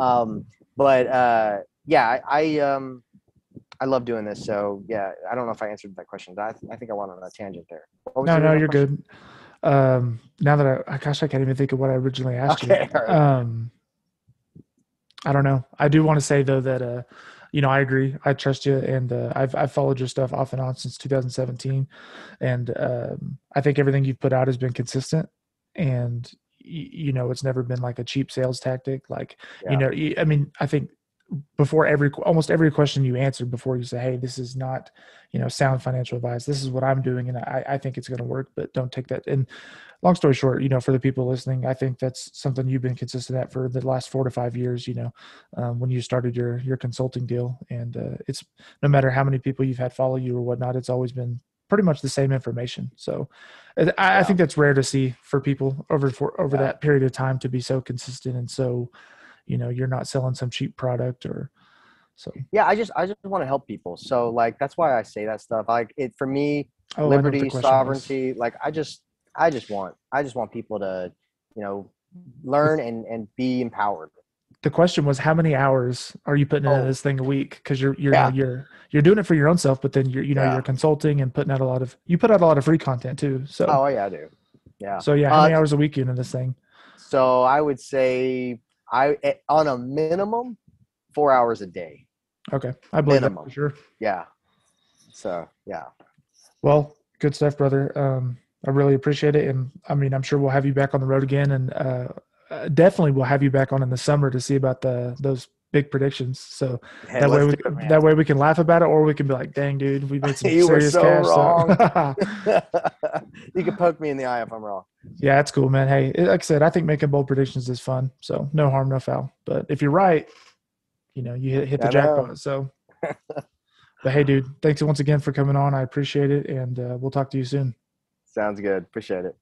I love doing this. So yeah, I don't know if I answered that question, but I think I went on a tangent there. No, you're good. Now that I can't even think of what I originally asked you. Right. I don't know. I do want to say though that, I agree. I trust you. And, I've followed your stuff off and on since 2017. And, I think everything you've put out has been consistent, and, it's never been like a cheap sales tactic. Like, I think before almost every question you answered before, you say, hey, this is not, sound financial advice. This is what I'm doing. And I think it's going to work, but don't take that. And long story short, for the people listening, I think that's something you've been consistent at for the last 4 to 5 years, when you started your consulting deal. And it's no matter how many people you've had follow you or whatnot, it's always been pretty much the same information. So I think that's rare to see for people over that period of time to be so consistent. And so, you're not selling some cheap product or so. Yeah. I just want to help people. So like, that's why I say that stuff. Like it, for me, liberty, sovereignty, like I just want people to, learn and be empowered. The question was, how many hours are you putting into this thing a week? Cause you're doing it for your own self, but then you're consulting and put out a lot of free content too. So, I do. Yeah. So how many hours a week you into this thing? So I would say on a minimum 4 hours a day. Okay. I believe that for sure. Yeah. So, yeah. Well, good stuff, brother. I really appreciate it. And I mean, I'm sure we'll have you back on the road again, and definitely we'll have you back on in the summer to see about those big predictions. So that way we can laugh about it, or we can be like, dang, dude, we made some serious cash. Wrong. So. You can poke me in the eye if I'm wrong. Yeah, that's cool, man. Hey, like I said, I think making bold predictions is fun. So no harm, no foul. But if you're right, you hit the jackpot. So, but hey, dude, thanks once again for coming on. I appreciate it. And we'll talk to you soon. Sounds good. Appreciate it.